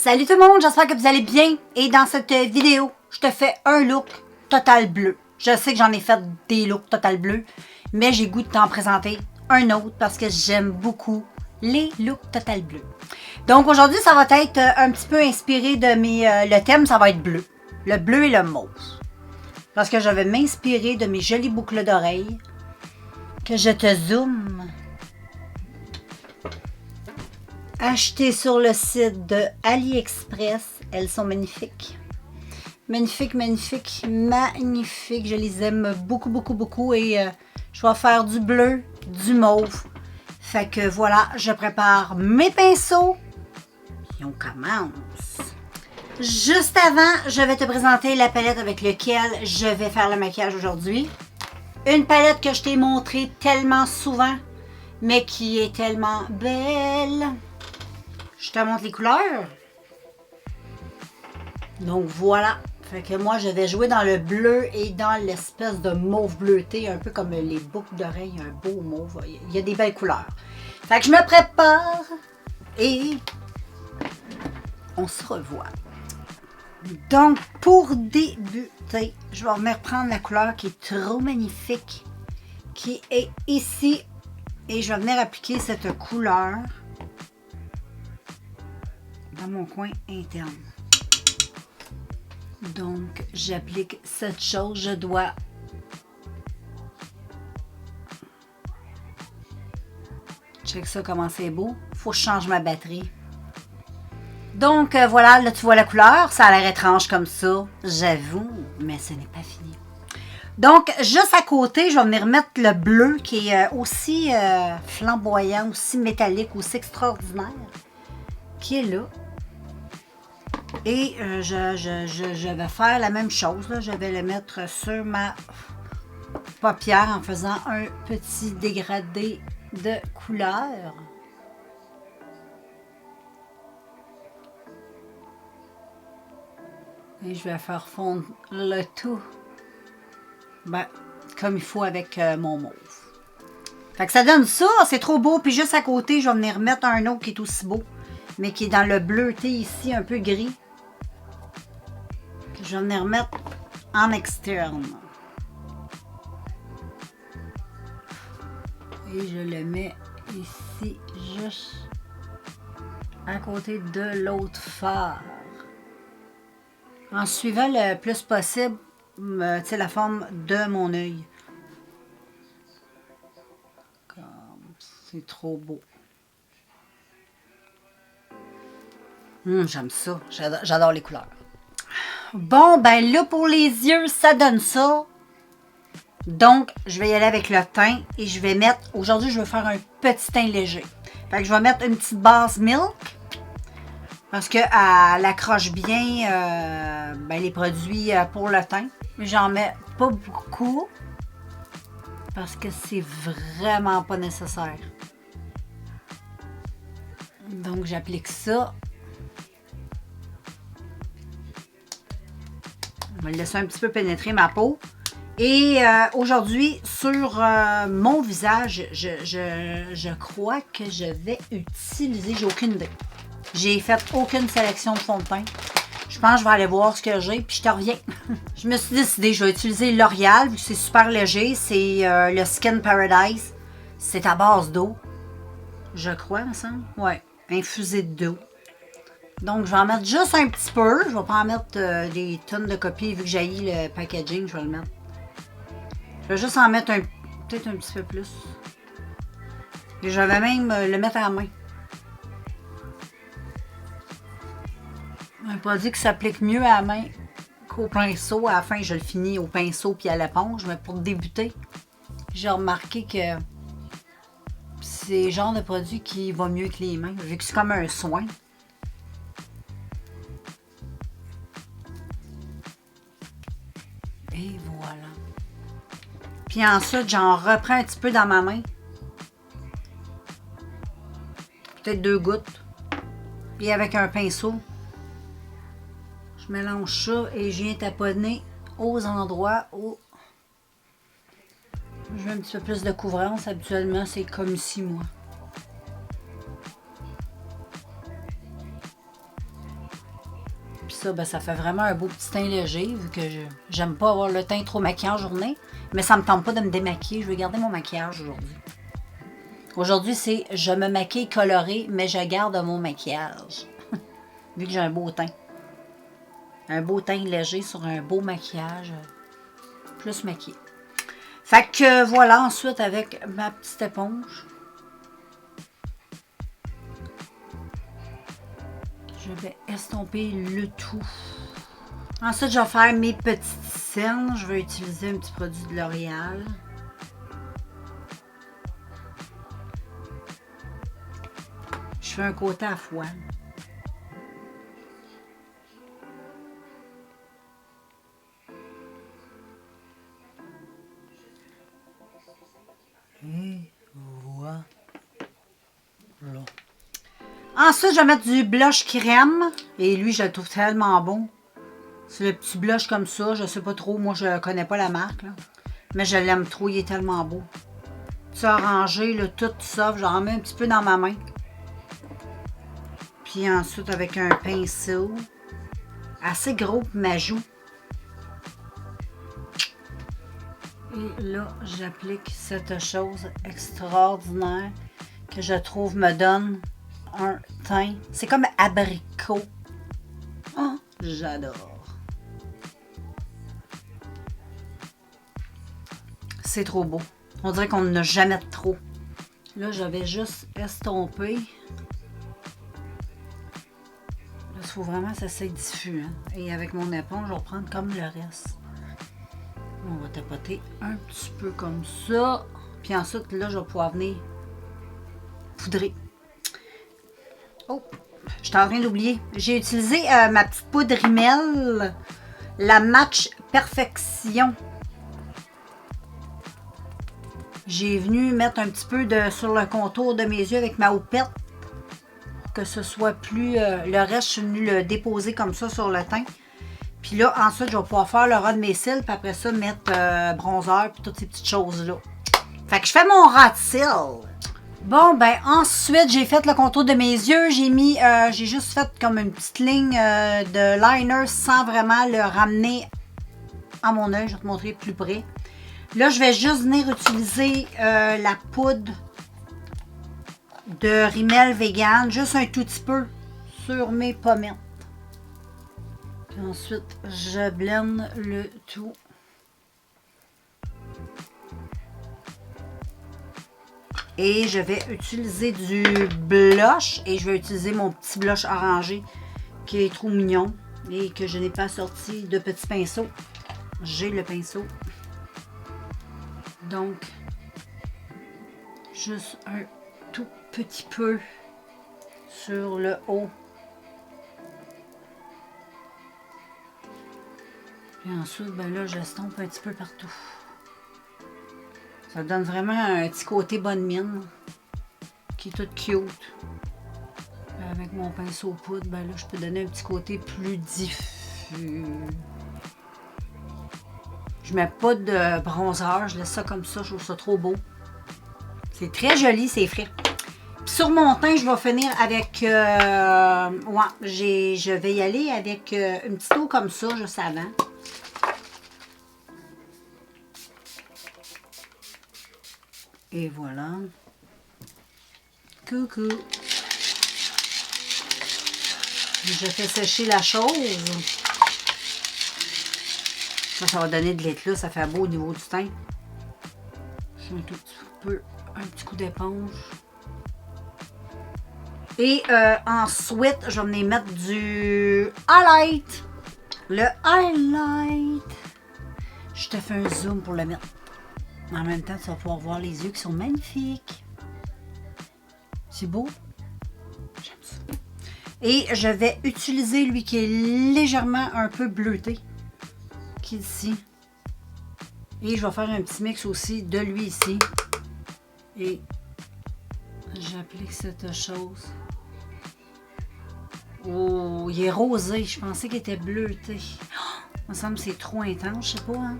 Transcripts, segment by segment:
Salut tout le monde, j'espère que vous allez bien et dans cette vidéo, je te fais un look total bleu. Je sais que j'en ai fait des looks total bleu, mais j'ai goût de t'en présenter un autre parce que j'aime beaucoup les looks total bleu. Donc aujourd'hui, ça va être un petit peu inspiré de le thème, ça va être bleu. Le bleu et le mauve. Parce que je vais m'inspirer de mes jolies boucles d'oreilles que je te zoome. Achetées sur le site de AliExpress. Elles sont magnifiques. Magnifiques, magnifiques, magnifiques. Je les aime beaucoup, beaucoup, beaucoup. Et je vais faire du bleu, du mauve. Fait que voilà, je prépare mes pinceaux. Et on commence. Juste avant, je vais te présenter la palette avec laquelle je vais faire le maquillage aujourd'hui. Une palette que je t'ai montrée tellement souvent, mais qui est tellement belle. Je te montre les couleurs. Donc voilà. Fait que moi, je vais jouer dans le bleu et dans l'espèce de mauve bleuté, un peu comme les boucles d'oreilles, un beau mauve. Il y a des belles couleurs. Fait que je me prépare et on se revoit. Donc, pour débuter, je vais venir prendre la couleur qui est trop magnifique, qui est ici. Et je vais venir appliquer cette couleur dans mon coin interne. Donc, j'applique cette chose. Je dois check ça comment c'est beau. Faut que je change ma batterie. Donc, voilà, là tu vois la couleur. Ça a l'air étrange comme ça, j'avoue, mais ce n'est pas fini. Donc, juste à côté, je vais venir mettre le bleu qui est aussi flamboyant, aussi métallique, aussi extraordinaire, qui est là. Et je vais faire la même chose. Là. Je vais le mettre sur ma paupière en faisant un petit dégradé de couleur. Et je vais faire fondre le tout comme il faut avec mon mauve. Fait que ça donne ça, c'est trop beau. Puis juste à côté, je vais venir mettre un autre qui est aussi beau, mais qui est dans le bleuté ici, un peu gris. Je vais venir mettre en externe. Et je le mets ici, juste à côté de l'autre phare. En suivant le plus possible, la forme de mon œil. C'est trop beau. J'aime ça. J'adore les couleurs. Bon, ben là, pour les yeux, ça donne ça. Donc, je vais y aller avec le teint et je vais mettre... Aujourd'hui, je vais faire un petit teint léger. Fait que je vais mettre une petite base Milk. Parce qu'elle accroche bien les produits pour le teint. J'en mets pas beaucoup. Parce que c'est vraiment pas nécessaire. Donc, j'applique ça. On va le laisser un petit peu pénétrer ma peau. Et aujourd'hui, sur mon visage, je crois que je vais utiliser... J'ai aucune idée. J'ai fait aucune sélection de fond de teint. Je pense que je vais aller voir ce que j'ai, puis je te reviens. Je me suis décidée, je vais utiliser L'Oréal, vu que c'est super léger. C'est le Skin Paradise. C'est à base d'eau. Je crois, il me semble. Ouais, infusé d'eau. Donc, je vais en mettre juste un petit peu. Je ne vais pas en mettre des tonnes de copies, vu que j'ai le packaging, je vais le mettre. Je vais juste en mettre peut-être un petit peu plus. Et je vais même le mettre à la main. Un produit qui s'applique mieux à la main qu'au pinceau. À la fin, je le finis au pinceau puis à l'éponge. Mais pour débuter, j'ai remarqué que c'est le genre de produit qui va mieux que les mains, vu que c'est comme un soin. Et voilà. Puis ensuite, j'en reprends un petit peu dans ma main. Peut-être 2 gouttes. Puis avec un pinceau, je mélange ça et je viens taponner aux endroits où je veux un petit peu plus de couvrance. Habituellement, c'est comme ici, moi. Puis ça, ben, ça fait vraiment un beau petit teint léger, vu que j'aime pas avoir le teint trop maquillé en journée. Mais ça me tente pas de me démaquiller. Je vais garder mon maquillage aujourd'hui. Aujourd'hui, c'est je me maquille coloré, mais je garde mon maquillage. Vu que j'ai un beau teint. Un beau teint léger sur un beau maquillage. Plus maquillé. Fait que voilà, ensuite avec ma petite éponge. Je vais estomper le tout. Ensuite, je vais faire mes petites cernes. Je vais utiliser un petit produit de L'Oréal. Je fais un côté à fois. Et voilà. Ensuite, je vais mettre du blush crème. Et lui, je le trouve tellement bon. C'est le petit blush comme ça. Je sais pas trop. Moi, je connais pas la marque. Là. Mais je l'aime trop. Il est tellement beau. Petit orangé, là, tout ça. J'en mets un petit peu dans ma main. Puis ensuite, avec un pinceau. Assez gros pour ma joue. Et là, j'applique cette chose extraordinaire que je trouve me donne un teint. C'est comme abricot. Oh, j'adore. C'est trop beau. On dirait qu'on n'a jamais de trop. Là, je vais juste estomper. Là, il faut vraiment que ça soit diffus. Hein? Et avec mon éponge, je vais prendre comme le reste. On va tapoter un petit peu comme ça. Puis ensuite, là, je vais pouvoir venir poudrer. Oh, je suis en train d'oublier. J'ai utilisé ma petite poudre Rimmel, la Match Perfection. J'ai venu mettre un petit peu sur le contour de mes yeux avec ma houppette. Pour que ce soit plus... le reste, je suis venue le déposer comme ça sur le teint. Puis là, ensuite, je vais pouvoir faire le ras de mes cils. Puis après ça, mettre bronzer. Puis toutes ces petites choses-là. Fait que je fais mon ras de cils. Bon, ben ensuite, j'ai fait le contour de mes yeux. J'ai juste fait comme une petite ligne de liner sans vraiment le ramener à mon œil. Je vais te montrer plus près. Là, je vais juste venir utiliser la poudre de Rimmel Vegan. Juste un tout petit peu sur mes pommettes. Puis ensuite, je blende le tout. Et je vais utiliser du blush. Et je vais utiliser mon petit blush orangé qui est trop mignon. Et que je n'ai pas sorti de petit pinceau. J'ai le pinceau. Donc, juste un tout petit peu sur le haut. Et ensuite, ben là, j'estompe un petit peu partout. Ça donne vraiment un petit côté bonne mine, qui est tout cute. Avec mon pinceau poudre, ben là, je peux donner un petit côté plus diffus. Je mets pas de bronzer, je laisse ça comme ça, je trouve ça trop beau. C'est très joli, c'est frais. Puis sur mon teint, je vais finir avec... je vais y aller avec une petite eau comme ça, juste avant. Et voilà. Coucou. Je fais sécher la chose. Ça va donner de l'éclat, ça fait beau au niveau du teint. Un tout petit peu, un petit coup d'éponge. Et ensuite, je vais venir mettre du highlight. Le highlight. Je te fais un zoom pour le mettre. En même temps, tu vas pouvoir voir les yeux qui sont magnifiques. C'est beau? J'aime ça. Et je vais utiliser lui qui est légèrement un peu bleuté. Qui est ici. Et je vais faire un petit mix aussi de lui ici. Et j'applique cette chose. Oh, il est rosé. Je pensais qu'il était bleuté. Oh, il me semble que c'est trop intense, je sais pas. Hein?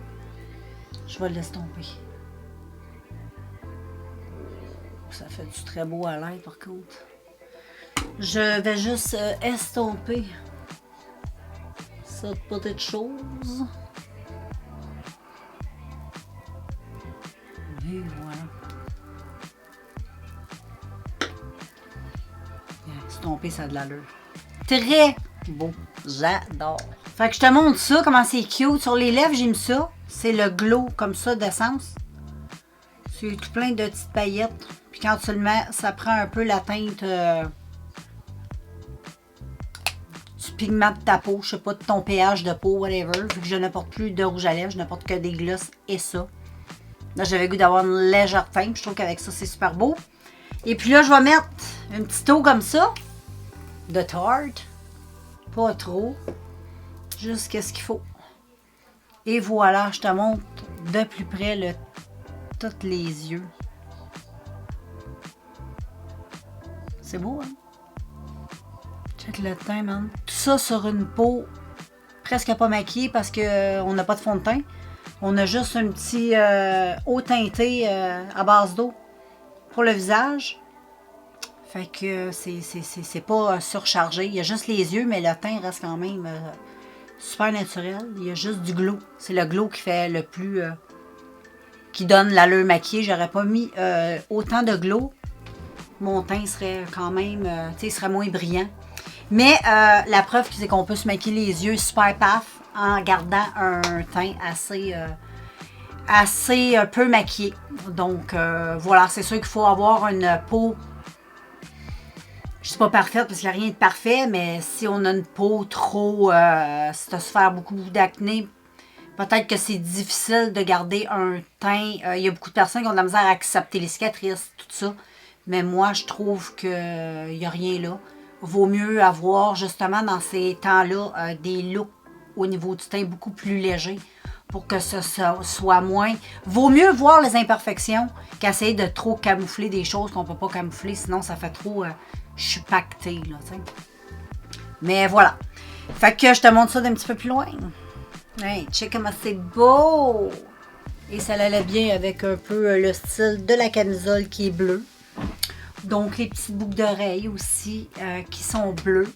Je vais le laisser tomber. Ça fait du très beau à l'air par contre. Je vais juste estomper cette petite chose. Et voilà. Estompé, ça a de l'allure. Très beau. J'adore. Fait que je te montre ça, comment c'est cute. Sur les lèvres, j'ai mis ça. C'est le glow comme ça d'essence. C'est tout plein de petites paillettes. Puis quand tu le mets, ça prend un peu la teinte du pigment de ta peau. Je sais pas, de ton pH de peau, whatever. Vu que je ne porte plus de rouge à lèvres, je ne porte que des glosses et ça. Là, j'avais le goût d'avoir une légère teinte. Je trouve qu'avec ça, c'est super beau. Et puis là, je vais mettre une petite eau comme ça. De Tarte. Pas trop. Juste qu'est-ce qu'il faut. Et voilà, je te montre de plus près tous les yeux. C'est beau, hein? Check le teint, man. Tout ça sur une peau presque pas maquillée parce qu'on n'a pas de fond de teint. On a juste un petit eau teintée à base d'eau pour le visage. Fait que c'est pas surchargé. Il y a juste les yeux, mais le teint reste quand même super naturel. Il y a juste du glow. C'est le glow qui fait le plus... qui donne l'allure maquillée. J'aurais pas mis autant de glow. Mon teint serait quand même... tu sais, il serait moins brillant. Mais la preuve, c'est qu'on peut se maquiller les yeux super paf en gardant un teint assez peu maquillé. Donc, voilà, c'est sûr qu'il faut avoir une peau... Je suis pas parfaite parce qu'il n'y a rien de parfait, mais si on a une peau trop... si tu as souffert beaucoup d'acné, peut-être que c'est difficile de garder un teint. Il y a beaucoup de personnes qui ont de la misère à accepter les cicatrices, tout ça. Mais moi, je trouve qu'il n'y a rien là. Vaut mieux avoir, justement, dans ces temps-là, des looks au niveau du teint beaucoup plus légers pour que ça soit moins... Vaut mieux voir les imperfections qu'essayer de trop camoufler des choses qu'on ne peut pas camoufler, sinon ça fait trop... je suis pactée, là, tu sais. Mais voilà. Fait que je te montre ça d'un petit peu plus loin. Hey, check comment c'est beau! Et ça allait bien avec un peu le style de la camisole qui est bleue. Donc, les petites boucles d'oreilles aussi qui sont bleues.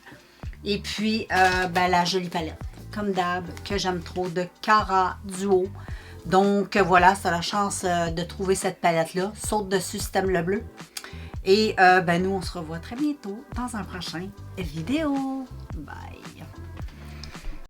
Et puis, ben, la jolie palette, comme d'hab, que j'aime trop, de Cara Duo. Donc, voilà, c'est la chance de trouver cette palette-là. Saute dessus si t'aimes le bleu. Et ben, nous, on se revoit très bientôt dans un prochain vidéo. Bye!